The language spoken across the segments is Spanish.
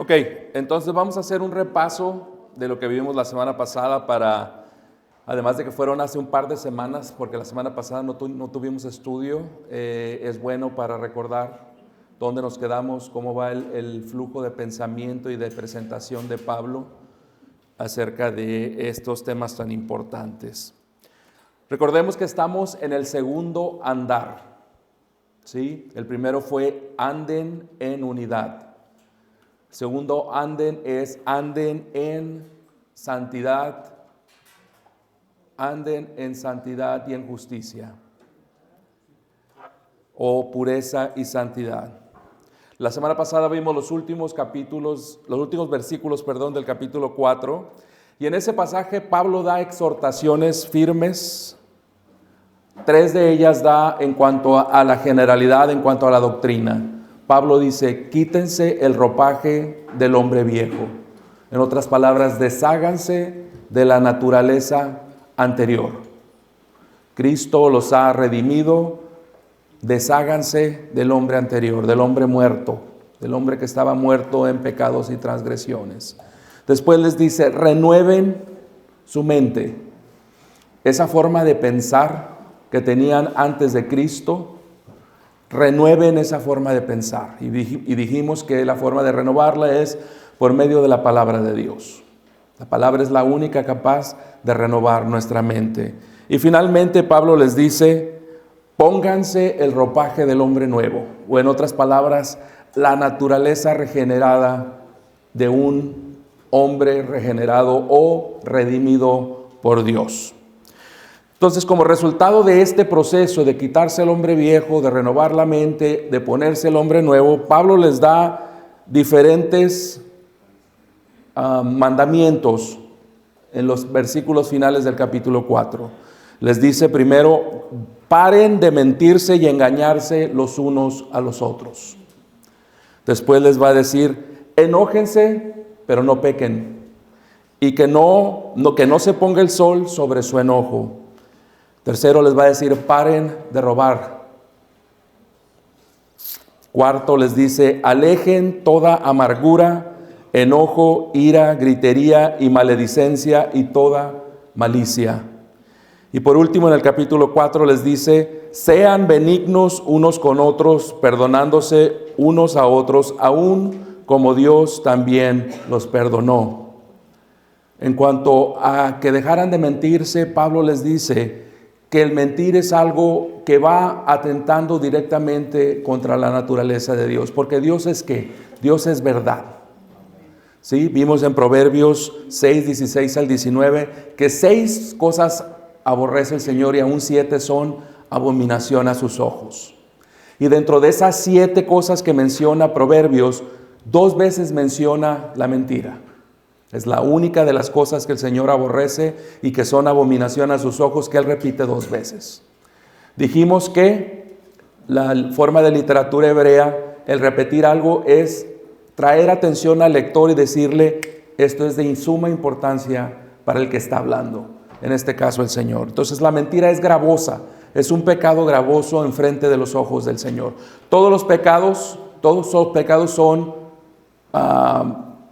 Ok, entonces vamos a hacer un repaso de lo que vivimos la semana pasada además de que fueron hace un par de semanas, porque la semana pasada no tuvimos estudio, es bueno para recordar dónde nos quedamos, cómo va el flujo de pensamiento y de presentación de Pablo acerca de estos temas tan importantes. Recordemos que estamos en el segundo andar, ¿sí? El primero fue anden en unidad. Segundo anden es anden en santidad y en justicia, o pureza y santidad. La semana pasada vimos los últimos versículos del capítulo 4, y en ese pasaje Pablo da exhortaciones firmes. 3 de ellas da en cuanto a la generalidad, en cuanto a la doctrina. Pablo dice: quítense el ropaje del hombre viejo. En otras palabras, desháganse de la naturaleza anterior. Cristo los ha redimido. Desháganse del hombre anterior, del hombre muerto, del hombre que estaba muerto en pecados y transgresiones. Después les dice: renueven su mente. Esa forma de pensar que tenían antes de Cristo, renueven esa forma de pensar. Y dijimos que la forma de renovarla es por medio de la palabra de Dios. La palabra es la única capaz de renovar nuestra mente. Y finalmente Pablo les dice: pónganse el ropaje del hombre nuevo, o en otras palabras, la naturaleza regenerada de un hombre regenerado o redimido por Dios. Entonces, como resultado de este proceso de quitarse el hombre viejo, de renovar la mente, de ponerse el hombre nuevo, Pablo les da diferentes mandamientos en los versículos finales del capítulo 4. Les dice primero: paren de mentirse y engañarse los unos a los otros. Después les va a decir: enójense, pero no pequen, y que no se ponga el sol sobre su enojo. Tercero, les va a decir: paren de robar. Cuarto, les dice: alejen toda amargura, enojo, ira, gritería y maledicencia y toda malicia. Y por último, en el capítulo 4 les dice: sean benignos unos con otros, perdonándose unos a otros, aun como Dios también los perdonó. En cuanto a que dejaran de mentirse, Pablo les dice que el mentir es algo que va atentando directamente contra la naturaleza de Dios, porque Dios es ¿qué? Dios es verdad. ¿Sí? Vimos en Proverbios 6, 16 al 19 que 6 cosas aborrece el Señor y aún 7 son abominación a sus ojos. Y dentro de esas 7 cosas que menciona Proverbios, 2 veces menciona la mentira. Es la única de las cosas que el Señor aborrece y que son abominación a sus ojos, que Él repite 2 veces. Dijimos que la forma de literatura hebrea, el repetir algo es traer atención al lector y decirle: esto es de suma importancia para el que está hablando, en este caso el Señor. Entonces la mentira es gravosa, es un pecado gravoso en frente de los ojos del Señor. Todos los pecados son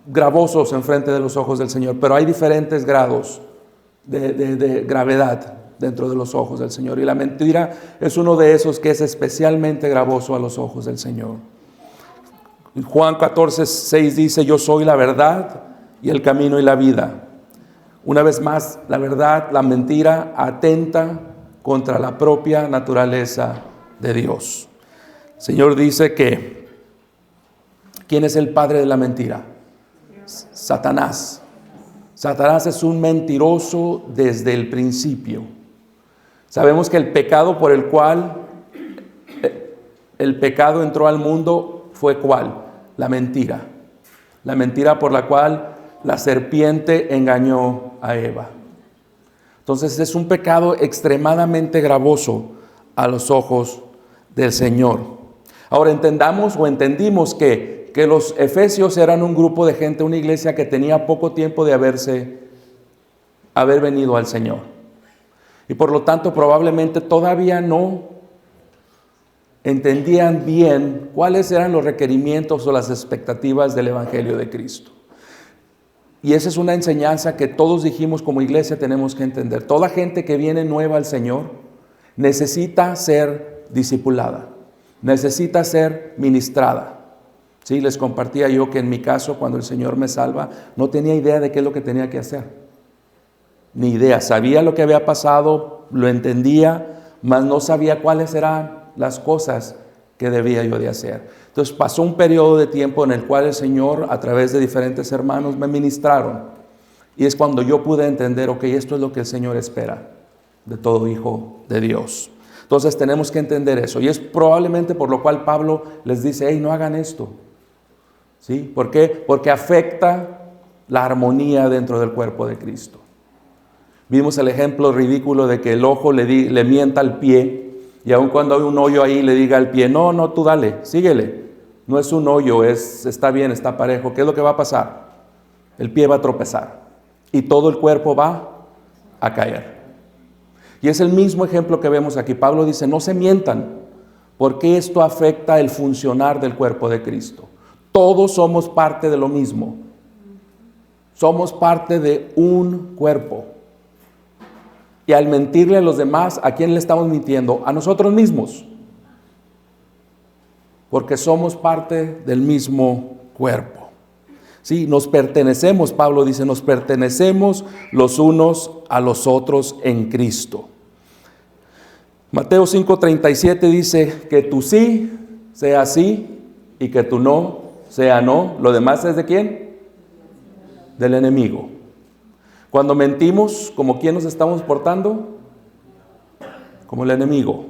gravosos en frente de los ojos del Señor, pero hay diferentes grados de gravedad dentro de los ojos del Señor, y la mentira es uno de esos que es especialmente gravoso a los ojos del Señor. Juan 14, 6 dice: yo soy la verdad y el camino y la vida. Una vez más, la verdad, la mentira atenta contra la propia naturaleza de Dios. El Señor dice que ¿quién es el padre de la mentira? Satanás. Satanás es un mentiroso desde el principio. Sabemos que el pecado por el cual el pecado entró al mundo fue ¿cuál? La mentira. La mentira por la cual la serpiente engañó a Eva. Entonces es un pecado extremadamente gravoso a los ojos del Señor. Ahora entendimos que los efesios eran un grupo de gente, una iglesia que tenía poco tiempo de haber venido al Señor. Y por lo tanto probablemente todavía no entendían bien cuáles eran los requerimientos o las expectativas del Evangelio de Cristo. Y esa es una enseñanza que todos dijimos como iglesia tenemos que entender. Toda gente que viene nueva al Señor necesita ser discipulada, necesita ser ministrada. Sí, les compartía yo que en mi caso, cuando el Señor me salva, no tenía idea de qué es lo que tenía que hacer. Ni idea. Sabía lo que había pasado, lo entendía, mas no sabía cuáles eran las cosas que debía yo de hacer. Entonces pasó un periodo de tiempo en el cual el Señor, a través de diferentes hermanos, me ministraron. Y es cuando yo pude entender, ok, esto es lo que el Señor espera de todo hijo de Dios. Entonces tenemos que entender eso. Y es probablemente por lo cual Pablo les dice, hey, no hagan esto. ¿Sí? ¿Por qué? Porque afecta la armonía dentro del cuerpo de Cristo. Vimos el ejemplo ridículo de que el ojo le mienta al pie, y aun cuando hay un hoyo ahí le diga al pie, no, tú dale, síguele. No es un hoyo, está bien, está parejo. ¿Qué es lo que va a pasar? El pie va a tropezar y todo el cuerpo va a caer. Y es el mismo ejemplo que vemos aquí. Pablo dice, no se mientan, porque esto afecta el funcionar del cuerpo de Cristo. Todos somos parte de lo mismo. Somos parte de un cuerpo. Y al mentirle a los demás, ¿a quién le estamos mintiendo? A nosotros mismos. Porque somos parte del mismo cuerpo. Sí, nos pertenecemos, Pablo dice, nos pertenecemos los unos a los otros en Cristo. Mateo 5:37 dice que tu sí sea sí y que tu no sea no. ¿Lo demás es de quién? Del enemigo. Cuando mentimos, ¿como quién nos estamos portando? Como el enemigo.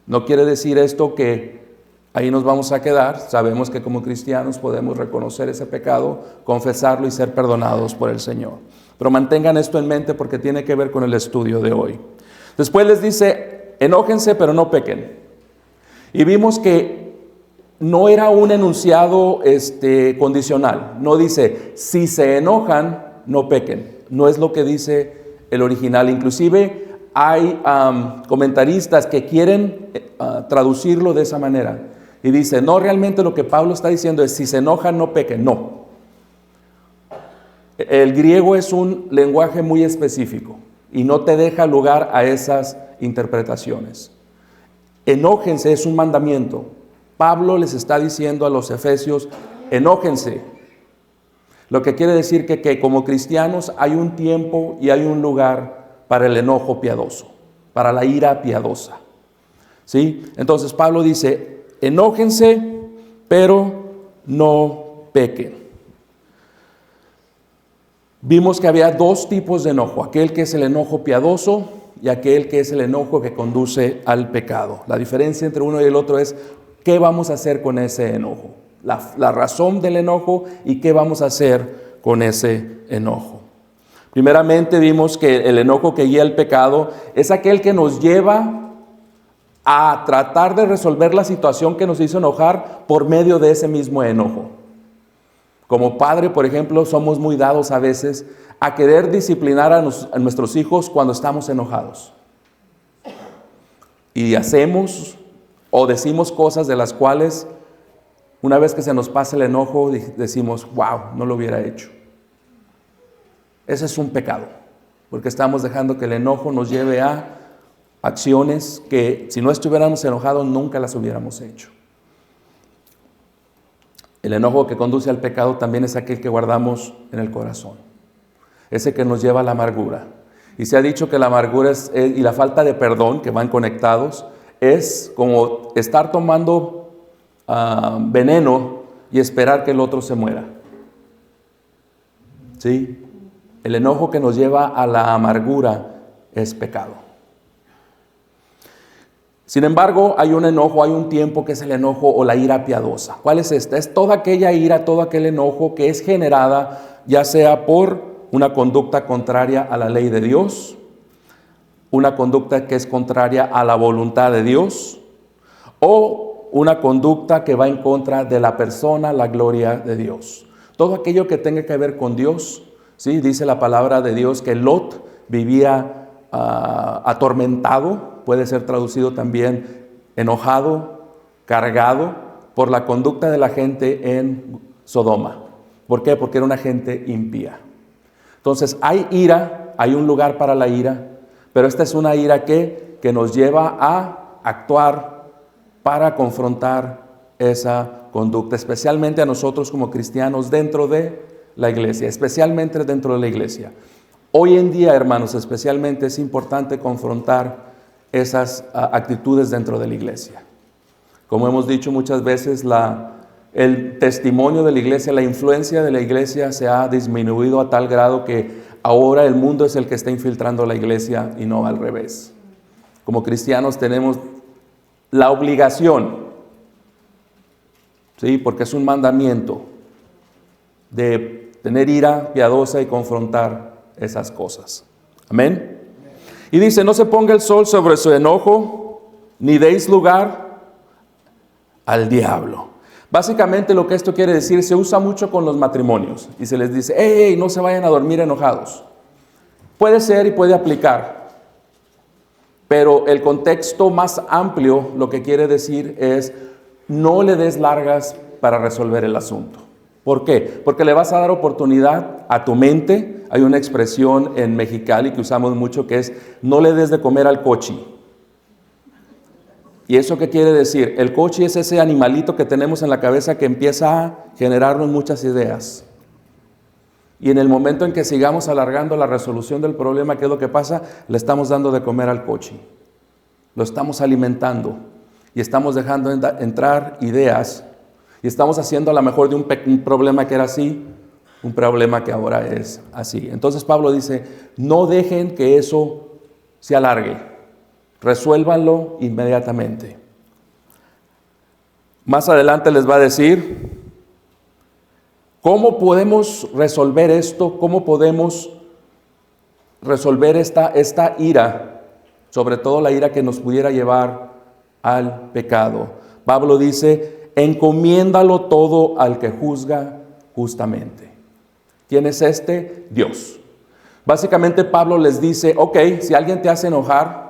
No quiere decir esto que ahí nos vamos a quedar. Sabemos que como cristianos podemos reconocer ese pecado, confesarlo y ser perdonados por el Señor. Pero mantengan esto en mente porque tiene que ver con el estudio de hoy. Después les dice, enójense pero no pequen. Y vimos que no era un enunciado condicional. No dice, si se enojan, no pequen. No es lo que dice el original. Inclusive hay comentaristas que quieren traducirlo de esa manera. Y dice, no, realmente lo que Pablo está diciendo es, si se enojan, no pequen. No. El griego es un lenguaje muy específico y no te deja lugar a esas interpretaciones. Enójense es un mandamiento. Pablo les está diciendo a los efesios, enójense. Lo que quiere decir que como cristianos hay un tiempo y hay un lugar para el enojo piadoso, para la ira piadosa. ¿Sí? Entonces Pablo dice, enójense, pero no pequen. Vimos que había dos tipos de enojo, aquel que es el enojo piadoso y aquel que es el enojo que conduce al pecado. La diferencia entre uno y el otro es qué vamos a hacer con ese enojo. La razón del enojo y qué vamos a hacer con ese enojo. Primeramente vimos que el enojo que guía el pecado es aquel que nos lleva a tratar de resolver la situación que nos hizo enojar por medio de ese mismo enojo. Como padre, por ejemplo, somos muy dados a veces a querer disciplinar a nuestros hijos cuando estamos enojados. Y hacemos o decimos cosas de las cuales una vez que se nos pasa el enojo, decimos, wow, no lo hubiera hecho. Ese es un pecado, porque estamos dejando que el enojo nos lleve a acciones que si no estuviéramos enojados nunca las hubiéramos hecho. El enojo que conduce al pecado también es aquel que guardamos en el corazón, ese que nos lleva a la amargura. Y se ha dicho que la amargura y la falta de perdón, que van conectados, es como estar tomando veneno y esperar que el otro se muera. ¿Sí? El enojo que nos lleva a la amargura es pecado. Sin embargo, hay un enojo, hay un tiempo que es el enojo o la ira piadosa. ¿Cuál es esta? Es toda aquella ira, todo aquel enojo que es generada ya sea por una conducta contraria a la ley de Dios, una conducta que es contraria a la voluntad de Dios, o una conducta que va en contra de la persona, la gloria de Dios. Todo aquello que tenga que ver con Dios, ¿sí? Dice la palabra de Dios que Lot vivía atormentado, puede ser traducido también enojado, cargado por la conducta de la gente en Sodoma. ¿Por qué? Porque era una gente impía. Entonces hay ira, hay un lugar para la ira, pero esta es una ira que nos lleva a actuar para confrontar esa conducta, especialmente a nosotros como cristianos dentro de la iglesia, especialmente dentro de la iglesia. Hoy en día, hermanos, especialmente es importante confrontar esas actitudes dentro de la iglesia. Como hemos dicho muchas veces, el testimonio de la iglesia, la influencia de la iglesia se ha disminuido a tal grado que ahora el mundo es el que está infiltrando la iglesia y no al revés. Como cristianos tenemos la obligación, ¿sí? Porque es un mandamiento de tener ira piadosa y confrontar esas cosas. Amén. Y dice, no se ponga el sol sobre su enojo, ni deis lugar al diablo. Básicamente lo que esto quiere decir, se usa mucho con los matrimonios y se les dice, hey, no se vayan a dormir enojados. Puede ser y puede aplicar, pero el contexto más amplio lo que quiere decir es, no le des largas para resolver el asunto. ¿Por qué? Porque le vas a dar oportunidad a tu mente. Hay una expresión en Mexicali que usamos mucho que es, no le des de comer al cochi. ¿Y eso qué quiere decir? El cochi es ese animalito que tenemos en la cabeza que empieza a generarnos muchas ideas. Y en el momento en que sigamos alargando la resolución del problema, ¿qué es lo que pasa? Le estamos dando de comer al cochi. Lo estamos alimentando y estamos dejando entrar ideas y estamos haciendo a lo mejor de un problema que era así, un problema que ahora es así. Entonces Pablo dice, no dejen que eso se alargue, resuélvanlo inmediatamente. Más adelante les va a decir, ¿cómo podemos resolver esto? ¿Cómo podemos resolver esta ira? Sobre todo la ira que nos pudiera llevar al pecado. Pablo dice, encomiéndalo todo al que juzga justamente. ¿Quién es este? Dios. Básicamente Pablo les dice, ok, si alguien te hace enojar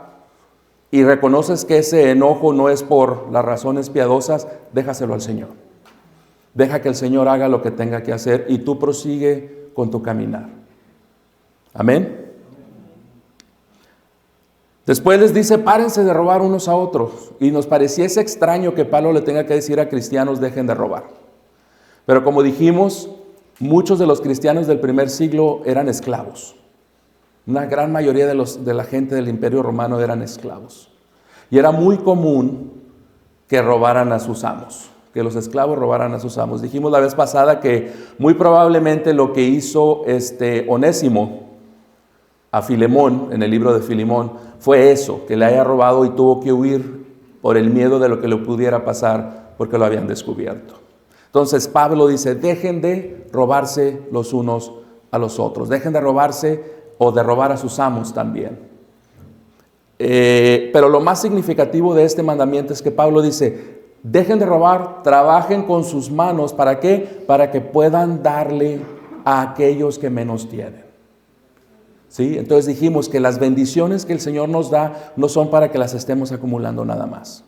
y reconoces que ese enojo no es por las razones piadosas, déjaselo al Señor. Deja que el Señor haga lo que tenga que hacer y tú prosigue con tu caminar. Amén. Después les dice, párense de robar unos a otros. Y nos pareciese extraño que Pablo le tenga que decir a cristianos, dejen de robar. Pero como dijimos, muchos de los cristianos del primer siglo eran esclavos. Una gran mayoría de la gente del Imperio Romano eran esclavos. Y era muy común que robaran a sus amos, que los esclavos robaran a sus amos. Dijimos la vez pasada que muy probablemente lo que hizo Onésimo a Filemón, en el libro de Filemón, fue eso, que le haya robado y tuvo que huir por el miedo de lo que le pudiera pasar porque lo habían descubierto. Entonces Pablo dice, dejen de robarse los unos a los otros, dejen de robarse o de robar a sus amos también. Pero lo más significativo de este mandamiento es que Pablo dice, dejen de robar, trabajen con sus manos, ¿para qué? Para que puedan darle a aquellos que menos tienen. ¿Sí? Entonces dijimos que las bendiciones que el Señor nos da no son para que las estemos acumulando nada más.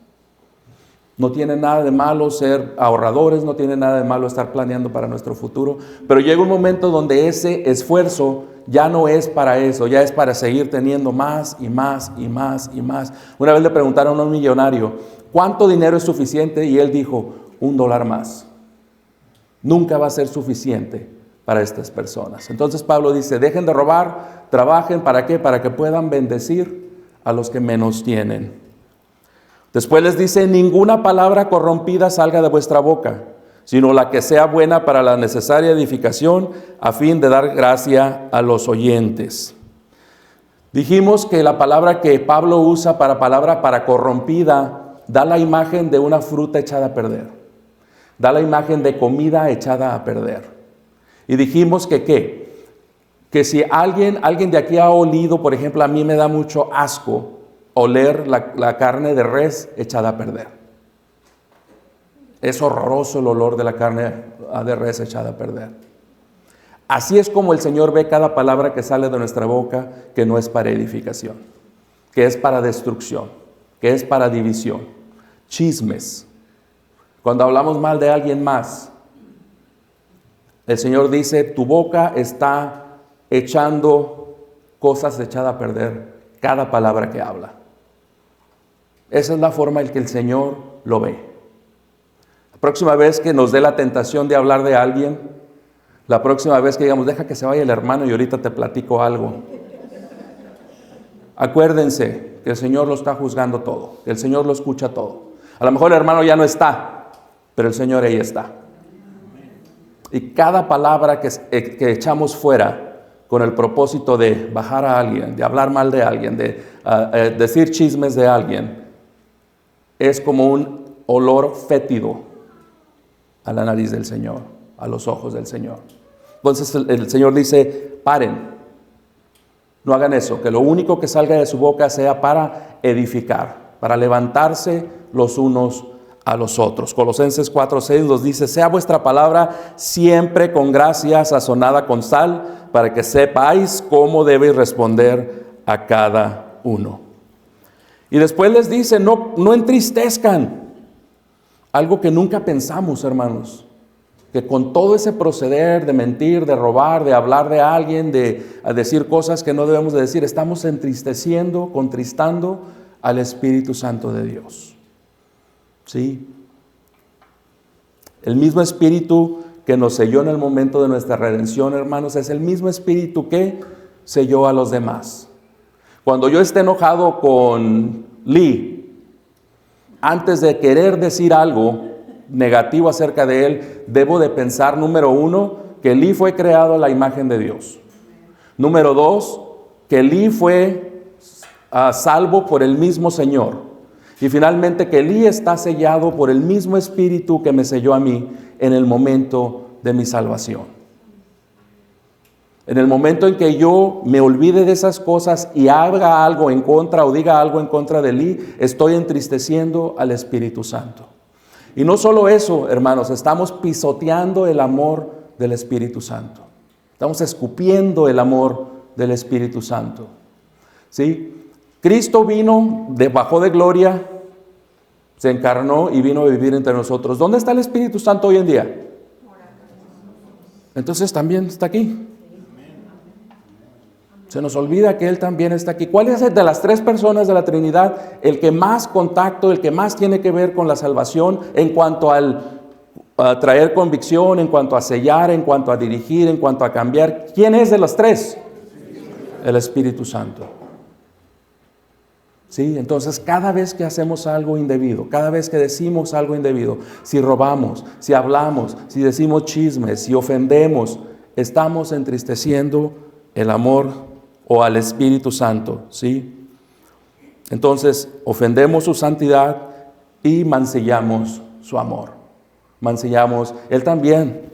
No tiene nada de malo ser ahorradores, no tiene nada de malo estar planeando para nuestro futuro, pero llega un momento donde ese esfuerzo ya no es para eso, ya es para seguir teniendo más y más y más y más. Una vez le preguntaron a un millonario, ¿cuánto dinero es suficiente? Y él dijo, $1 más. Nunca va a ser suficiente para estas personas. Entonces Pablo dice, dejen de robar, trabajen, ¿para qué? Para que puedan bendecir a los que menos tienen. Después les dice, ninguna palabra corrompida salga de vuestra boca, sino la que sea buena para la necesaria edificación, a fin de dar gracia a los oyentes. Dijimos que la palabra que Pablo usa para corrompida, da la imagen de una fruta echada a perder. Da la imagen de comida echada a perder. Y dijimos que si alguien de aquí ha olido, por ejemplo, a mí me da mucho asco oler la carne de res echada a perder. Es horroroso el olor de la carne de res echada a perder. Así es como el Señor ve cada palabra que sale de nuestra boca, que no es para edificación, que es para destrucción, que es para división, chismes, Cuando hablamos mal de alguien más, el Señor dice, tu boca está echando cosas echadas a perder cada palabra que habla. Esa es la forma en que el Señor lo ve. La próxima vez que nos dé la tentación de hablar de alguien, la próxima vez que digamos, deja que se vaya el hermano y ahorita te platico algo. Acuérdense que el Señor lo está juzgando todo, que el Señor lo escucha todo. A lo mejor el hermano ya no está, pero el Señor ahí está. Y cada palabra que echamos fuera con el propósito de bajar a alguien, de hablar mal de alguien, de decir chismes de alguien, es como un olor fétido a la nariz del Señor, a los ojos del Señor. Entonces el Señor dice, paren, no hagan eso, que lo único que salga de su boca sea para edificar, para levantarse los unos a los otros. Colosenses 4:6 nos dice, sea vuestra palabra siempre con gracia, sazonada con sal, para que sepáis cómo debéis responder a cada uno. Y después les dice, no entristezcan. Algo que nunca pensamos, hermanos, que con todo ese proceder de mentir, de robar, de hablar de alguien, de decir cosas que no debemos de decir, estamos entristeciendo, contristando al Espíritu Santo de Dios. ¿Sí? El mismo Espíritu que nos selló en el momento de nuestra redención, hermanos, es el mismo Espíritu que selló a los demás. Cuando yo esté enojado con Lee, antes de querer decir algo negativo acerca de él, debo de pensar, número 1, que Lee fue creado a la imagen de Dios. Número 2, que Lee fue salvo por el mismo Señor. Y finalmente que Lee está sellado por el mismo Espíritu que me selló a mí en el momento de mi salvación. En el momento en que yo me olvide de esas cosas y haga algo en contra o diga algo en contra de Lee, estoy entristeciendo al Espíritu Santo. Y no solo eso, hermanos, estamos pisoteando el amor del Espíritu Santo. Estamos escupiendo el amor del Espíritu Santo. ¿Sí? Cristo vino, bajó de gloria, se encarnó y vino a vivir entre nosotros. ¿Dónde está el Espíritu Santo hoy en día? Entonces también está aquí. Se nos olvida que Él también está aquí. ¿Cuál es de las 3 personas de la Trinidad el que más contacto, el que más tiene que ver con la salvación en cuanto a traer convicción, en cuanto a sellar, en cuanto a dirigir, en cuanto a cambiar? ¿Quién es de los 3? El Espíritu Santo. ¿Sí? Entonces, cada vez que hacemos algo indebido, cada vez que decimos algo indebido, si robamos, si hablamos, si decimos chismes, si ofendemos, estamos entristeciendo el amor o al Espíritu Santo, ¿sí? Entonces, ofendemos su santidad y mancillamos su amor. Mancillamos. Él también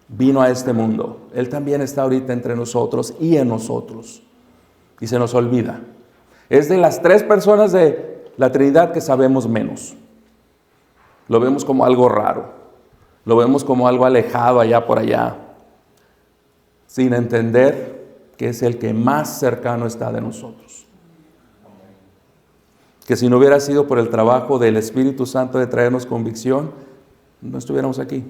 vino a este mundo. Él también está ahorita entre nosotros y en nosotros. Y se nos olvida. Es de las 3 personas de la Trinidad que sabemos menos. Lo vemos como algo raro. Lo vemos como algo alejado allá por allá. Sin entender que es el que más cercano está de nosotros. Que si no hubiera sido por el trabajo del Espíritu Santo de traernos convicción, no estuviéramos aquí.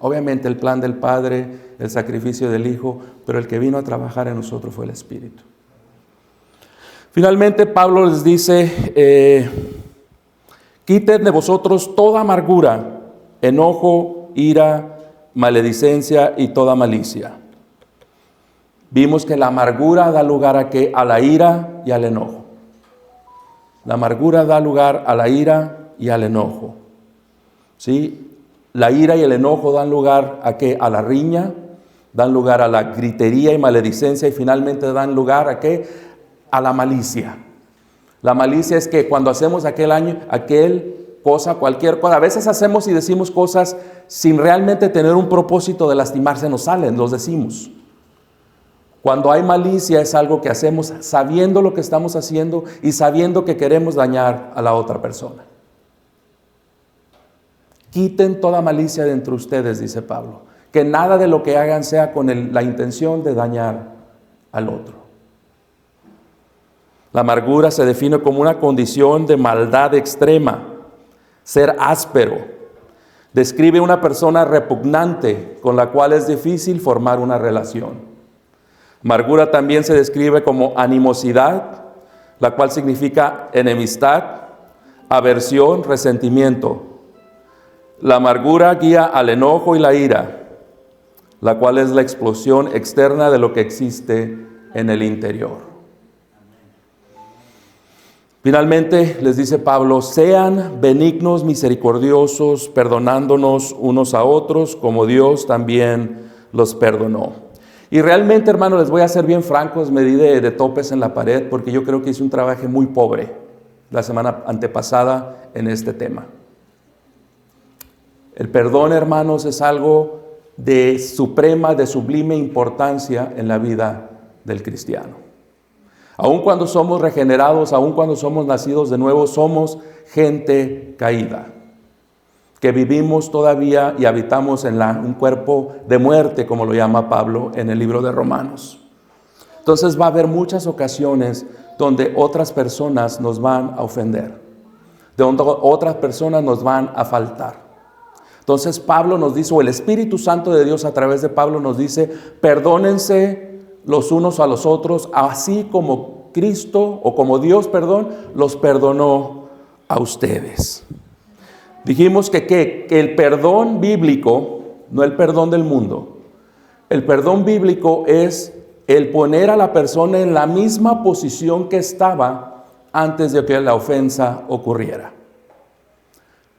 Obviamente el plan del Padre, el sacrificio del Hijo, pero el que vino a trabajar en nosotros fue el Espíritu. Finalmente Pablo les dice, quiten de vosotros toda amargura, enojo, ira, maledicencia y toda malicia. Vimos que la amargura da lugar a ¿qué? A la ira y al enojo. La amargura da lugar a la ira y al enojo. ¿Sí? La ira y el enojo dan lugar a ¿qué? A la riña, dan lugar a la gritería y maledicencia y finalmente dan lugar a ¿qué? A la malicia. La malicia es que cuando hacemos cualquier cosa, a veces hacemos y decimos cosas sin realmente tener un propósito de lastimarse, nos salen, los decimos. Cuando hay malicia es algo que hacemos sabiendo lo que estamos haciendo y sabiendo que queremos dañar a la otra persona. Quiten toda malicia de entre ustedes, dice Pablo. Que nada de lo que hagan sea con la intención de dañar al otro. La amargura se define como una condición de maldad extrema, ser áspero, Describe una persona repugnante con la cual es difícil formar una relación. Amargura también se describe como animosidad, la cual significa enemistad, aversión, resentimiento. La amargura guía al enojo y la ira, la cual es la explosión externa de lo que existe en el interior. Finalmente les dice Pablo, sean benignos, misericordiosos, perdonándonos unos a otros, como Dios también los perdonó. Y realmente, hermanos, les voy a ser bien francos, me di de topes en la pared, porque yo creo que hice un trabajo muy pobre la semana antepasada en este tema. El perdón, hermanos, es algo de suprema, de sublime importancia en la vida del cristiano. Aun cuando somos regenerados, aun cuando somos nacidos de nuevo, somos gente caída, que vivimos todavía y habitamos en un cuerpo de muerte, como lo llama Pablo en el libro de Romanos. Entonces va a haber muchas ocasiones donde otras personas nos van a ofender, donde otras personas nos van a faltar. Entonces Pablo nos dice, o el Espíritu Santo de Dios a través de Pablo nos dice, perdónense los unos a los otros, así como Cristo, o como Dios, los perdonó a ustedes. Dijimos que el perdón bíblico, no el perdón del mundo, el perdón bíblico es el poner a la persona en la misma posición que estaba antes de que la ofensa ocurriera.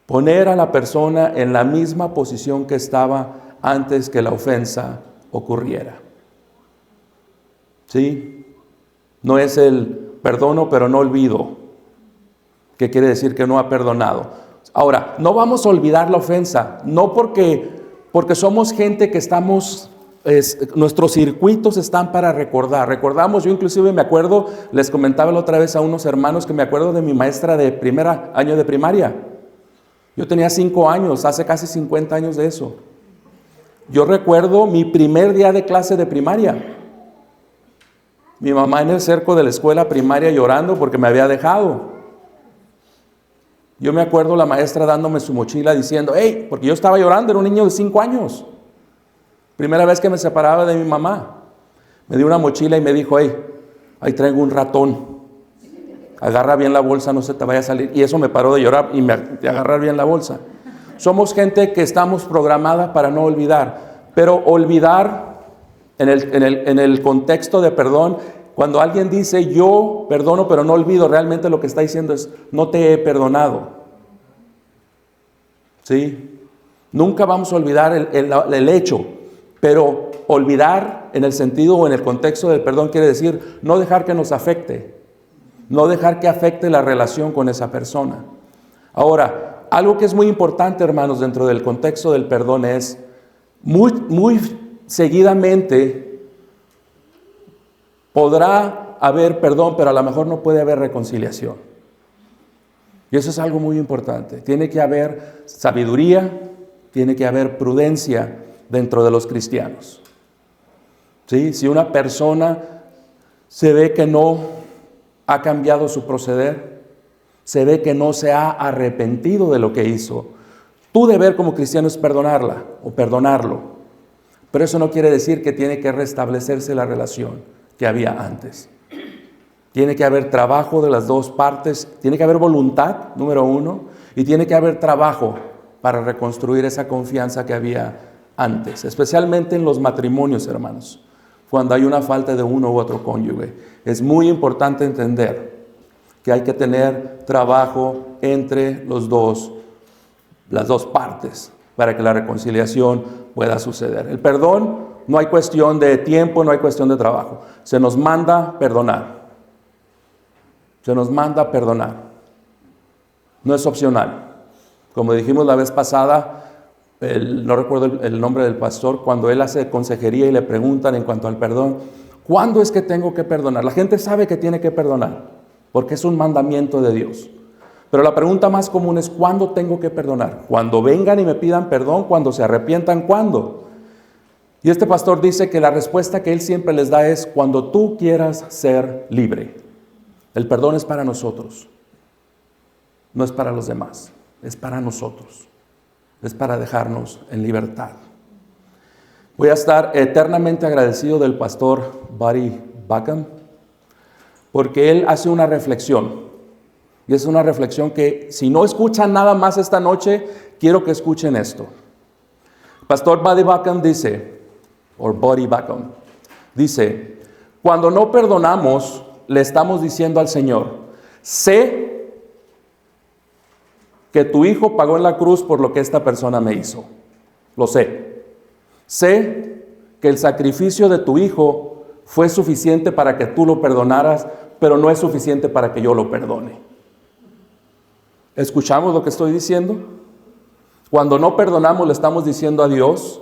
Poner a la persona en la misma posición que estaba antes que la ofensa ocurriera. ¿Sí? No es el perdono pero no olvido, que quiere decir que no ha perdonado. Ahora, no vamos a olvidar la ofensa, no porque somos gente que estamos, nuestros circuitos están para recordar. Recordamos, yo inclusive me acuerdo, les comentaba la otra vez a unos hermanos que me acuerdo de mi maestra de primer año de primaria. Yo tenía 5 años, hace casi 50 años de eso. Yo recuerdo mi primer día de clase de primaria. Mi mamá en el cerco de la escuela primaria llorando porque me había dejado. Yo me acuerdo la maestra dándome su mochila diciendo, hey, porque yo estaba llorando, era un niño de 5 años. Primera vez que me separaba de mi mamá. Me dio una mochila y me dijo, hey, ahí traigo un ratón. Agarra bien la bolsa, no se te vaya a salir. Y eso me paró de llorar y de agarrar bien la bolsa. Somos gente que estamos programada para no olvidar. Pero olvidar en el contexto de perdón, cuando alguien dice yo perdono pero no olvido, realmente lo que está diciendo es no te he perdonado. ¿Sí? Nunca vamos a olvidar el hecho, pero olvidar en el sentido o en el contexto del perdón quiere decir no dejar que nos afecte, no dejar que afecte la relación con esa persona. Ahora, algo que es muy importante, hermanos, dentro del contexto del perdón es muy seguidamente podrá haber perdón, pero a lo mejor no puede haber reconciliación. Y eso es algo muy importante. Tiene que haber sabiduría, tiene que haber prudencia dentro de los cristianos. ¿Sí? Si una persona se ve que no ha cambiado su proceder, se ve que no se ha arrepentido de lo que hizo, tu deber como cristiano es perdonarla o perdonarlo. Pero eso no quiere decir que tiene que restablecerse la relación que había antes. Tiene que haber trabajo de las dos partes, tiene que haber voluntad, número 1, y tiene que haber trabajo para reconstruir esa confianza que había antes, especialmente en los matrimonios, hermanos, cuando hay una falta de uno u otro cónyuge. Es muy importante entender que hay que tener trabajo entre las dos partes para que la reconciliación pueda suceder. El perdón, no hay cuestión de tiempo, no hay cuestión de trabajo. Se nos manda perdonar. Se nos manda perdonar. No es opcional. Como dijimos la vez pasada, no recuerdo el nombre del pastor, cuando él hace consejería y le preguntan en cuanto al perdón, ¿cuándo es que tengo que perdonar? La gente sabe que tiene que perdonar, porque es un mandamiento de Dios. Pero la pregunta más común es, ¿cuándo tengo que perdonar? Cuando vengan y me pidan perdón, cuando se arrepientan, ¿cuándo? Y este pastor dice que la respuesta que él siempre les da es, cuando tú quieras ser libre. El perdón es para nosotros, no es para los demás, es para nosotros. es para dejarnos en libertad. Voy a estar eternamente agradecido del pastor Buddy Backham, porque él hace una reflexión. Y es una reflexión que, si no escuchan nada más esta noche, quiero que escuchen esto. Pastor Buddy Backham dice, cuando no perdonamos, le estamos diciendo al Señor, sé que tu hijo pagó en la cruz por lo que esta persona me hizo. Lo sé. Sé que el sacrificio de tu hijo fue suficiente para que tú lo perdonaras, pero no es suficiente para que yo lo perdone. ¿Escuchamos lo que estoy diciendo? Cuando no perdonamos, le estamos diciendo a Dios,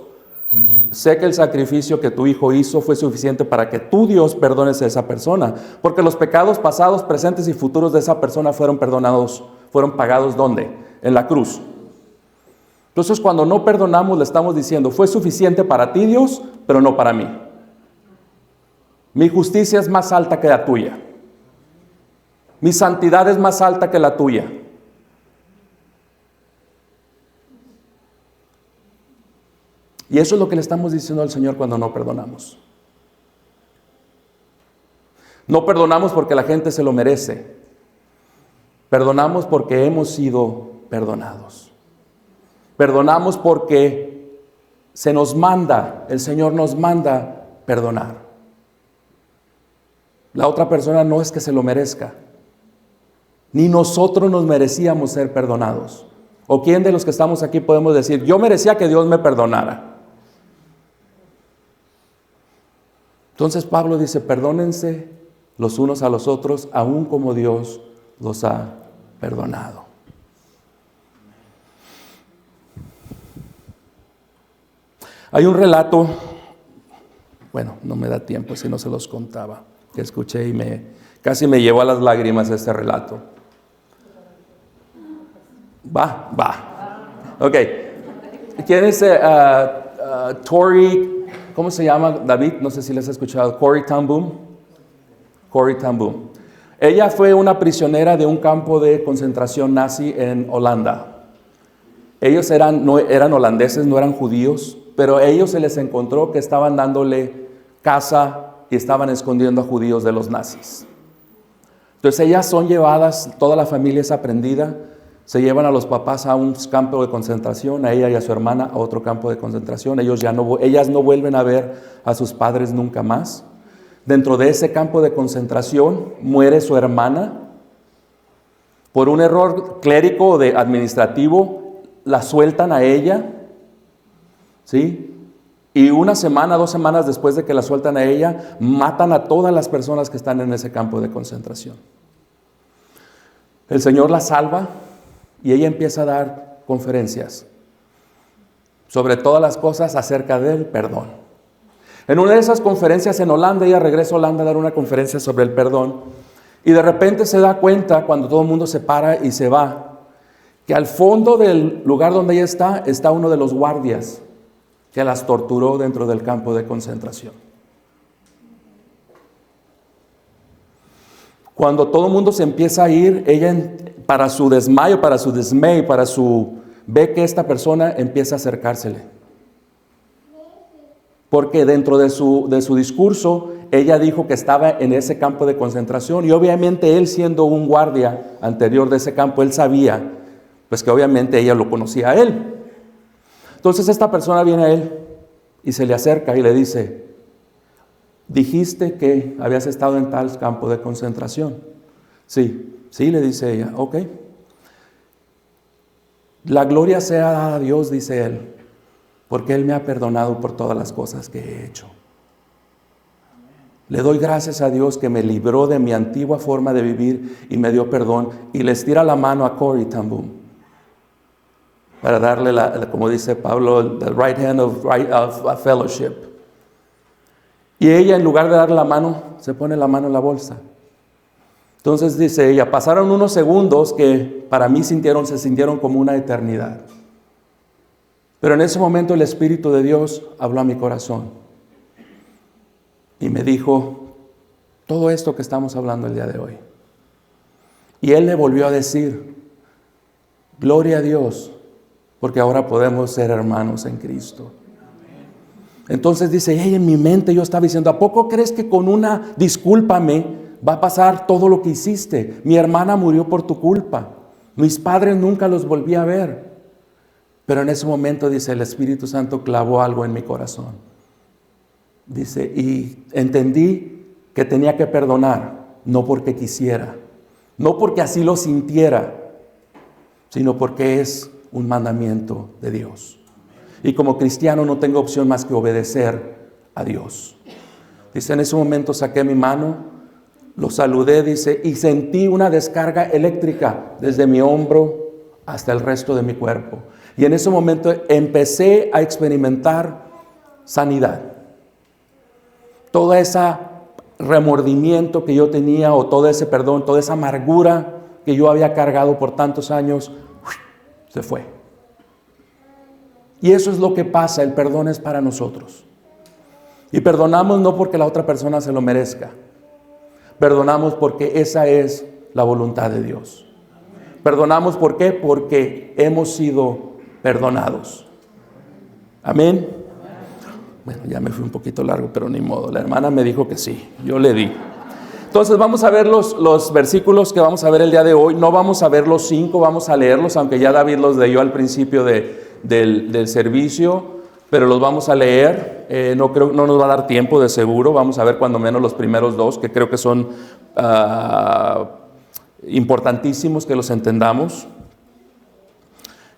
sé que el sacrificio que tu hijo hizo fue suficiente para que tú, Dios, perdones a esa persona, porque los pecados pasados, presentes y futuros de esa persona fueron perdonados, fueron pagados ¿dónde? En la cruz. Entonces, cuando no perdonamos, le estamos diciendo, fue suficiente para ti, Dios, pero no para mí. Mi justicia es más alta que la tuya. Mi santidad es más alta que la tuya. Y eso es lo que le estamos diciendo al Señor cuando no perdonamos. No perdonamos porque la gente se lo merece. Perdonamos porque hemos sido perdonados. Perdonamos porque se nos manda, el Señor nos manda perdonar. La otra persona no es que se lo merezca. Ni nosotros nos merecíamos ser perdonados. ¿O quién de los que estamos aquí podemos decir, yo merecía que Dios me perdonara? Entonces Pablo dice, perdónense los unos a los otros, aun como Dios los ha perdonado. Hay un relato, bueno, no me da tiempo si no se los contaba, que escuché y casi me llevó a las lágrimas este relato. Va. Ok. ¿Quién es Tori? ¿Cómo se llama? David, no sé si les has escuchado. Corrie ten Boom. Ella fue una prisionera de un campo de concentración nazi en Holanda. Ellos eran holandeses, no eran judíos, pero a ellos se les encontró que estaban dándole caza y estaban escondiendo a judíos de los nazis. Entonces ellas son llevadas, toda la familia es aprendida, se llevan a los papás a un campo de concentración, a ella y a su hermana a otro campo de concentración. Ellas no vuelven a ver a sus padres nunca más. Dentro de ese campo de concentración muere su hermana. Por un error clérigo o administrativo, la sueltan a ella, ¿sí? Y 1 semana, 2 semanas después de que la sueltan a ella, matan a todas las personas que están en ese campo de concentración. El Señor la salva. Y ella empieza a dar conferencias sobre todas las cosas acerca del perdón. En una de esas conferencias en Holanda, ella regresa a Holanda a dar una conferencia sobre el perdón. Y de repente se da cuenta, cuando todo el mundo se para y se va, que al fondo del lugar donde ella está uno de los guardias que las torturó dentro del campo de concentración. Cuando todo el mundo se empieza a ir, ella para su desmayo, ve que esta persona empieza a acercársele. Porque dentro de su discurso, ella dijo que estaba en ese campo de concentración y obviamente él, siendo un guardia anterior de ese campo, él sabía, pues que obviamente ella lo conocía a él. Entonces esta persona viene a él y se le acerca y le dice, dijiste que habías estado en tal campo de concentración. Sí, le dice ella, ok. La gloria sea dada a Dios, dice él, porque Él me ha perdonado por todas las cosas que he hecho. Le doy gracias a Dios que me libró de mi antigua forma de vivir y me dio perdón. Y le estira la mano a Corrie ten Boom para darle, como dice Pablo, the right hand of fellowship. Y ella, en lugar de darle la mano, se pone la mano en la bolsa. Entonces dice ella, pasaron unos segundos que para mí se sintieron como una eternidad. Pero en ese momento el Espíritu de Dios habló a mi corazón y me dijo todo esto que estamos hablando el día de hoy. Y Él le volvió a decir, gloria a Dios, porque ahora podemos ser hermanos en Cristo. Entonces dice, hey, en mi mente yo estaba diciendo, ¿a poco crees que con una discúlpame va a pasar todo lo que hiciste? Mi hermana murió por tu culpa. Mis padres nunca los volví a ver. Pero en ese momento, dice, el Espíritu Santo clavó algo en mi corazón. Dice, y entendí que tenía que perdonar, no porque quisiera, no porque así lo sintiera, sino porque es un mandamiento de Dios. Y como cristiano no tengo opción más que obedecer a Dios. Dice, en ese momento saqué mi mano, lo saludé, dice, y sentí una descarga eléctrica desde mi hombro hasta el resto de mi cuerpo. Y en ese momento empecé a experimentar sanidad. Todo ese remordimiento que yo tenía, o todo ese perdón, toda esa amargura que yo había cargado por tantos años, se fue. Y eso es lo que pasa, el perdón es para nosotros. Y perdonamos no porque la otra persona se lo merezca. Perdonamos porque esa es la voluntad de Dios. Perdonamos, ¿por qué? Porque hemos sido perdonados. Amén. Bueno, ya me fui un poquito largo, pero ni modo. La hermana me dijo que sí, yo le di. Entonces vamos a ver los versículos que vamos a ver el día de hoy. No vamos a ver los 5, vamos a leerlos, aunque ya David los leyó al principio del servicio, pero los vamos a leer. No nos va a dar tiempo de seguro. Vamos a ver cuando menos los primeros 2, que creo que son importantísimos que los entendamos.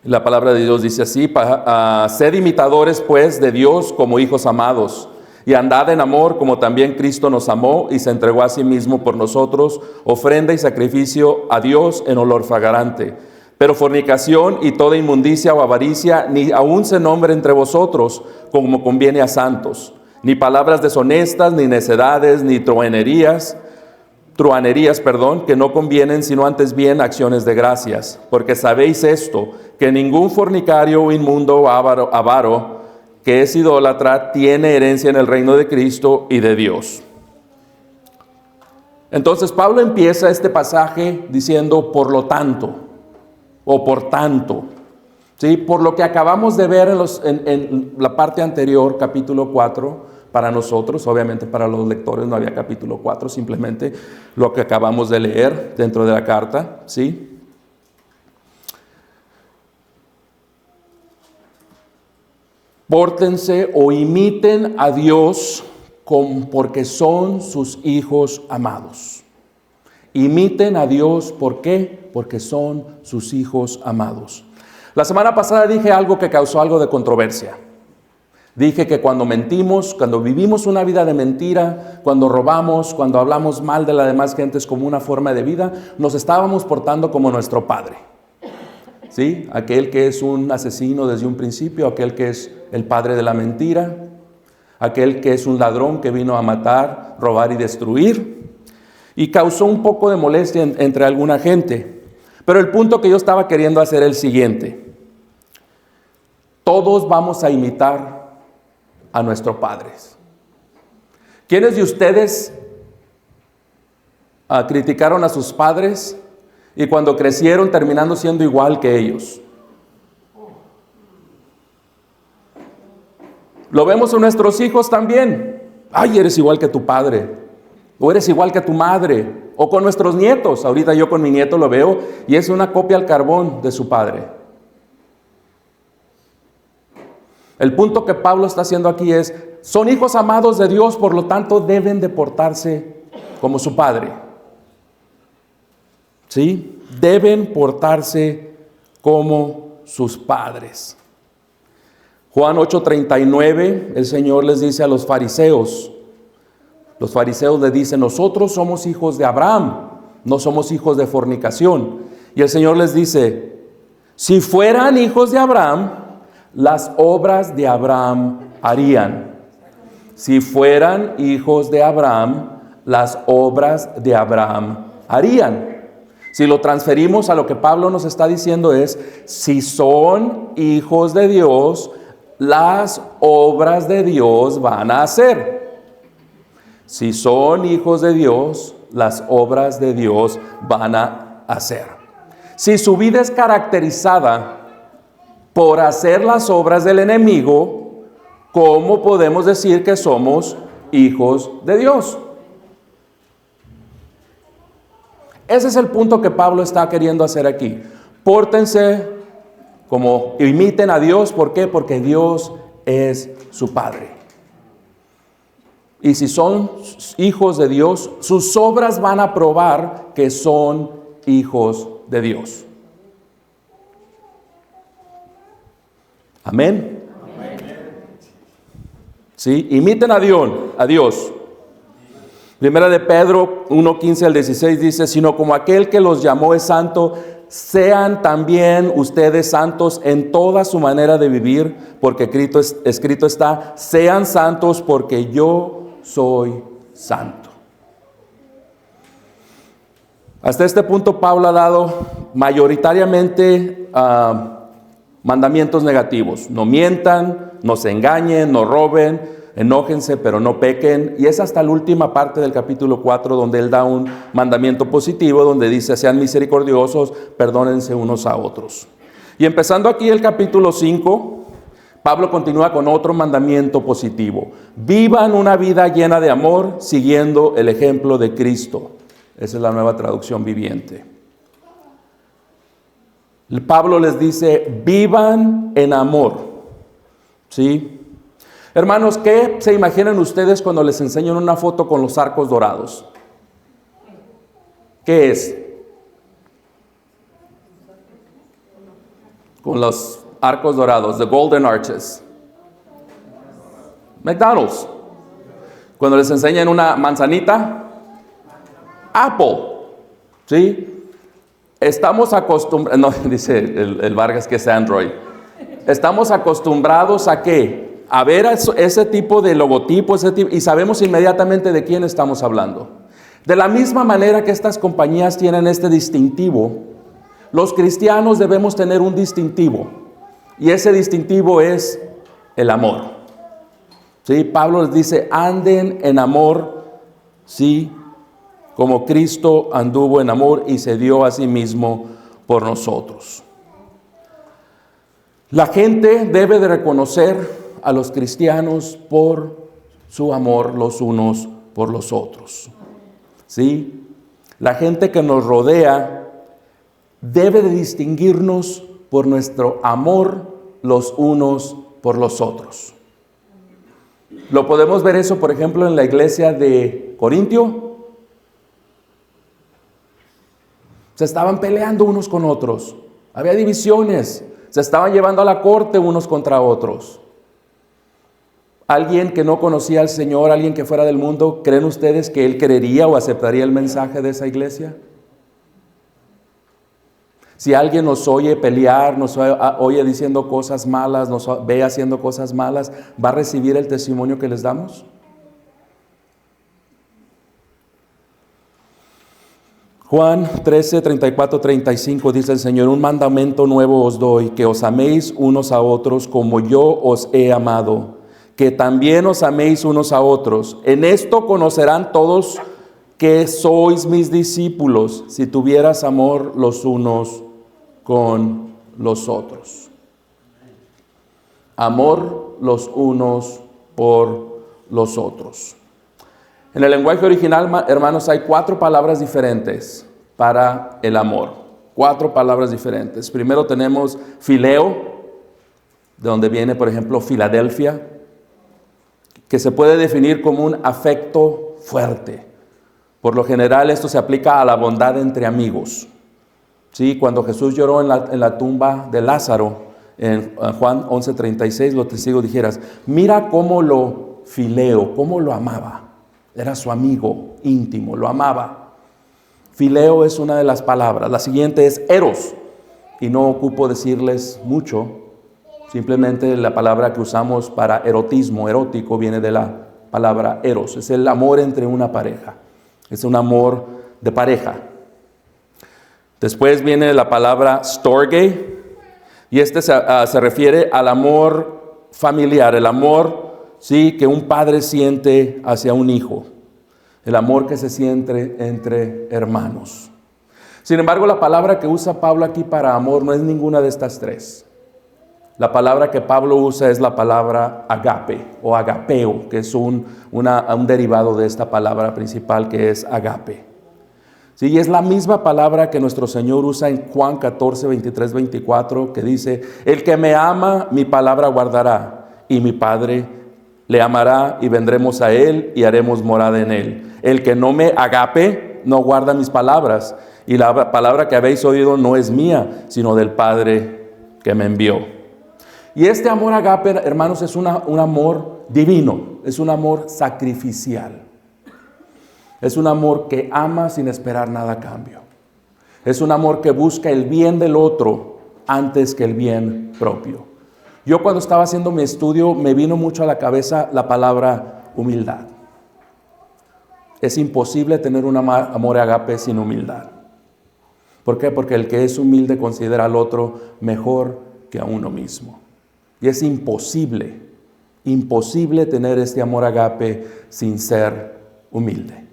La palabra de Dios dice así: sed imitadores pues de Dios como hijos amados, y andad en amor como también Cristo nos amó y se entregó a sí mismo por nosotros, ofrenda y sacrificio a Dios en olor fragante. Pero fornicación y toda inmundicia o avaricia ni aun se nombre entre vosotros, como conviene a santos, ni palabras deshonestas, ni necedades, ni truhanerías, que no convienen, sino antes bien acciones de gracias. Porque sabéis esto, que ningún fornicario o inmundo o avaro, que es idólatra, tiene herencia en el reino de Cristo y de Dios. Entonces Pablo empieza este pasaje diciendo, por lo tanto, o por tanto, ¿sí? Por lo que acabamos de ver en la parte anterior, capítulo 4, para nosotros, obviamente para los lectores no había capítulo 4, simplemente lo que acabamos de leer dentro de la carta, ¿sí? Pórtense o imiten a Dios porque son sus hijos amados. Imiten a Dios, ¿por qué? Porque son sus hijos amados. La semana pasada dije algo que causó algo de controversia. Dije que cuando mentimos, cuando vivimos una vida de mentira, cuando robamos, cuando hablamos mal de las demás gentes como una forma de vida, nos estábamos portando como nuestro padre. ¿Sí? Aquel que es un asesino desde un principio, aquel que es el padre de la mentira, aquel que es un ladrón que vino a matar, robar y destruir. Y causó un poco de molestia entre alguna gente. Pero el punto que yo estaba queriendo hacer es el siguiente. Todos vamos a imitar a nuestros padres. ¿Quiénes de ustedes criticaron a sus padres y cuando crecieron terminando siendo igual que ellos? Lo vemos en nuestros hijos también. Ay, eres igual que tu padre, o eres igual que tu madre, o con nuestros nietos. Ahorita yo con mi nieto lo veo y es una copia al carbón de su padre. El punto que Pablo está haciendo aquí es, son hijos amados de Dios, por lo tanto deben de portarse como su padre. ¿Sí? Deben portarse como sus padres. Juan 8:39, el Señor les dice a los fariseos le dicen, nosotros somos hijos de Abraham, no somos hijos de fornicación. Y el Señor les dice, si fueran hijos de Abraham, las obras de Abraham harían. Si fueran hijos de Abraham, las obras de Abraham harían. Si lo transferimos a lo que Pablo nos está diciendo es, si son hijos de Dios, las obras de Dios van a hacer. Si son hijos de Dios, las obras de Dios van a hacer. Si su vida es caracterizada por hacer las obras del enemigo, ¿cómo podemos decir que somos hijos de Dios? Ese es el punto que Pablo está queriendo hacer aquí. Pórtense como imiten a Dios. ¿Por qué? Porque Dios es su Padre. Y si son hijos de Dios, sus obras van a probar que son hijos de Dios. Amén. Sí, imiten a Dios. Primera de Pedro 1:15 al 16 dice, sino como aquel que los llamó es santo, sean también ustedes santos en toda su manera de vivir, porque escrito está, sean santos porque yo soy santo. Hasta este punto Pablo ha dado mayoritariamente mandamientos negativos. No mientan, no se engañen, no roben, enójense pero no pequen. Y es hasta la última parte del capítulo 4 donde él da un mandamiento positivo, donde dice, sean misericordiosos, perdónense unos a otros. Y empezando aquí el capítulo 5, Pablo continúa con otro mandamiento positivo. Vivan una vida llena de amor, siguiendo el ejemplo de Cristo. Esa es la Nueva Traducción Viviente. Pablo les dice, vivan en amor. ¿Sí? Hermanos, ¿qué se imaginan ustedes cuando les enseñan una foto con los arcos dorados? ¿Qué es? Con los arcos dorados, the golden arches. McDonald's. Cuando les enseñan una manzanita, Apple. ¿Sí? Estamos acostumbrados, no, dice el Vargas que es Android. Estamos acostumbrados a ¿qué? A ver ese tipo de logotipo, y sabemos inmediatamente de quién estamos hablando. De la misma manera que estas compañías tienen este distintivo, los cristianos debemos tener un distintivo. Y ese distintivo es el amor. ¿Sí? Pablo les dice, anden en amor, ¿sí? Como Cristo anduvo en amor y se dio a sí mismo por nosotros. La gente debe de reconocer a los cristianos por su amor los unos por los otros. ¿Sí? La gente que nos rodea debe de distinguirnos por nuestro amor los unos por los otros. Lo podemos ver eso, por ejemplo, en la iglesia de Corintio. Se estaban peleando unos con otros. Había divisiones. Se estaban llevando a la corte unos contra otros. Alguien que no conocía al Señor, alguien que fuera del mundo, ¿creen ustedes que él creería o aceptaría el mensaje de esa iglesia? Si alguien nos oye pelear, nos oye diciendo cosas malas, nos ve haciendo cosas malas, ¿va a recibir el testimonio que les damos? Juan 13, 34, 35 dice el Señor, un mandamiento nuevo os doy, que os améis unos a otros como yo os he amado, que también os améis unos a otros. En esto conocerán todos que sois mis discípulos, si tuvieras amor los unos con los otros. Amor los unos por los otros. En el lenguaje original, hermanos, hay 4 palabras diferentes para el amor. 4 palabras diferentes. Primero tenemos fileo, de donde viene, por ejemplo, Filadelfia, que se puede definir como un afecto fuerte. Por lo general, esto se aplica a la bondad entre amigos. Sí, cuando Jesús lloró en la tumba de Lázaro, en Juan 11:36, los testigos dijeras, mira cómo lo fileo, cómo lo amaba. Era su amigo íntimo, lo amaba. Fileo es una de las palabras. La siguiente es eros, y no ocupo decirles mucho, simplemente la palabra que usamos para erotismo, erótico, viene de la palabra eros. Es el amor entre una pareja, es un amor de pareja. Después viene la palabra storge, y se refiere al amor familiar, el amor, sí, que un padre siente hacia un hijo, el amor que se siente entre hermanos. Sin embargo, la palabra que usa Pablo aquí para amor no es ninguna de estas 3. La palabra que Pablo usa es la palabra agape o agapeo, que es un derivado de esta palabra principal que es agape. Sí, y es la misma palabra que nuestro Señor usa en Juan 14, 23, 24, que dice: el que me ama, mi palabra guardará, y mi Padre le amará, y vendremos a él y haremos morada en él. El que no me agape, no guarda mis palabras, y la palabra que habéis oído no es mía, sino del Padre que me envió. Y este amor agape, hermanos, es un amor divino, es un amor sacrificial. Es un amor que ama sin esperar nada a cambio. Es un amor que busca el bien del otro antes que el bien propio. Yo cuando estaba haciendo mi estudio me vino mucho a la cabeza la palabra humildad. Es imposible tener un amor agape sin humildad. ¿Por qué? Porque el que es humilde considera al otro mejor que a uno mismo. Y es imposible tener este amor agape sin ser humilde.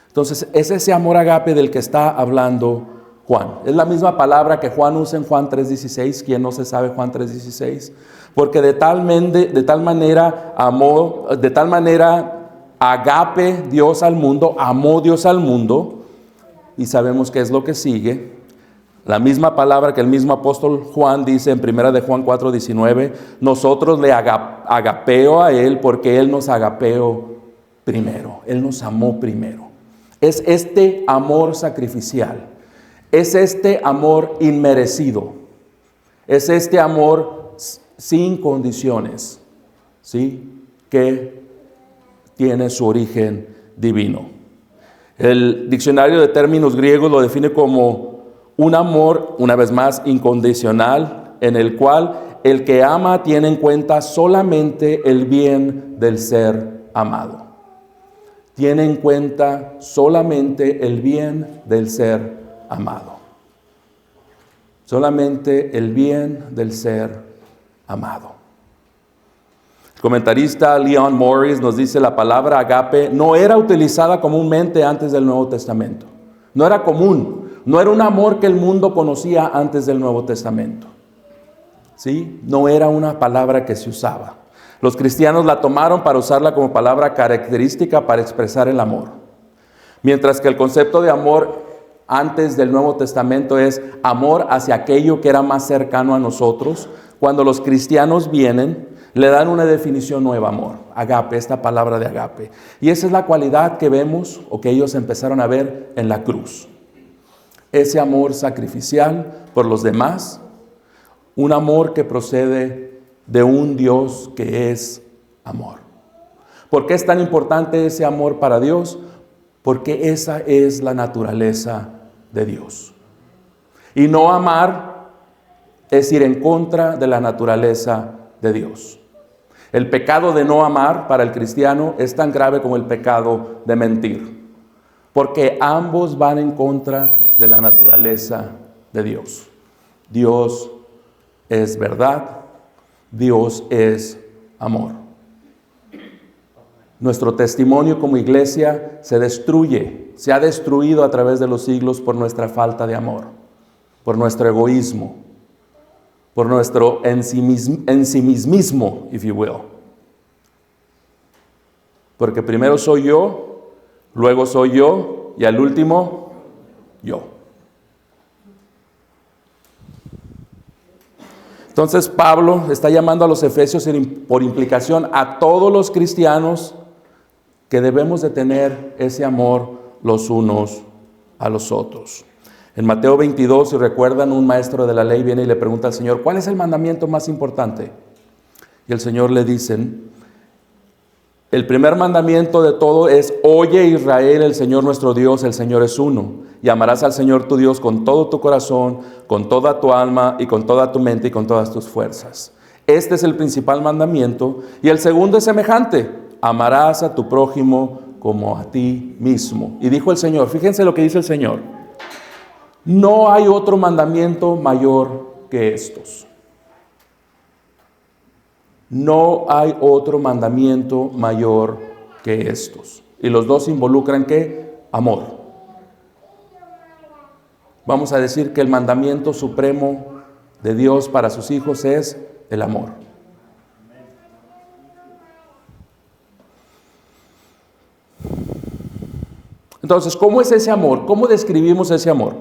Entonces, es ese amor agape del que está hablando Juan. Es la misma palabra que Juan usa en Juan 3:16. ¿Quién no se sabe Juan 3:16? Porque de tal manera agape Dios al mundo, amó Dios al mundo, y sabemos qué es lo que sigue. La misma palabra que el mismo apóstol Juan dice en 1 de Juan 4:19, nosotros le agapeo a él porque él nos agapeó primero, él nos amó primero. Es este amor sacrificial, es este amor inmerecido, es este amor sin condiciones, ¿sí? Que tiene su origen divino. El diccionario de términos griegos lo define como un amor, una vez más, incondicional, en el cual el que ama tiene en cuenta solamente el bien del ser amado. Tiene en cuenta solamente el bien del ser amado. Solamente el bien del ser amado. El comentarista Leon Morris nos dice: la palabra agape no era utilizada comúnmente antes del Nuevo Testamento. No era común, no era un amor que el mundo conocía antes del Nuevo Testamento. ¿Sí? No era una palabra que se usaba. Los cristianos la tomaron para usarla como palabra característica para expresar el amor. Mientras que el concepto de amor antes del Nuevo Testamento es amor hacia aquello que era más cercano a nosotros. Cuando los cristianos vienen, le dan una definición nueva: amor, agape, esta palabra de agape. Y esa es la cualidad que vemos o que ellos empezaron a ver en la cruz. Ese amor sacrificial por los demás, un amor que procede de un Dios que es amor. ¿Por qué es tan importante ese amor para Dios? Porque esa es la naturaleza de Dios. Y no amar es ir en contra de la naturaleza de Dios. El pecado de no amar para el cristiano es tan grave como el pecado de mentir, porque ambos van en contra de la naturaleza de Dios. Dios es verdad, Dios es amor. Nuestro testimonio como iglesia se ha destruido a través de los siglos por nuestra falta de amor, por nuestro egoísmo, por nuestro ensimismismo, if you will. Porque primero soy yo, luego soy yo, y al último, yo. Entonces Pablo está llamando a los efesios por implicación a todos los cristianos que debemos de tener ese amor los unos a los otros. En Mateo 22, si recuerdan, un maestro de la ley viene y le pregunta al Señor: ¿cuál es el mandamiento más importante? Y el Señor le dice: el primer mandamiento de todo es: oye Israel, el Señor nuestro Dios, el Señor es uno. Y amarás al Señor tu Dios con todo tu corazón, con toda tu alma y con toda tu mente y con todas tus fuerzas. Este es el principal mandamiento. Y el segundo es semejante: amarás a tu prójimo como a ti mismo. Y dijo el Señor, fíjense lo que dice el Señor: no hay otro mandamiento mayor que estos. No hay otro mandamiento mayor que estos. Y los dos involucran ¿qué? Amor. Vamos a decir que el mandamiento supremo de Dios para sus hijos es el amor. Entonces, ¿cómo es ese amor? ¿Cómo describimos ese amor?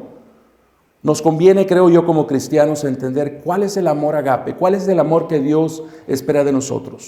Nos conviene, creo yo, como cristianos, entender cuál es el amor agape, cuál es el amor que Dios espera de nosotros.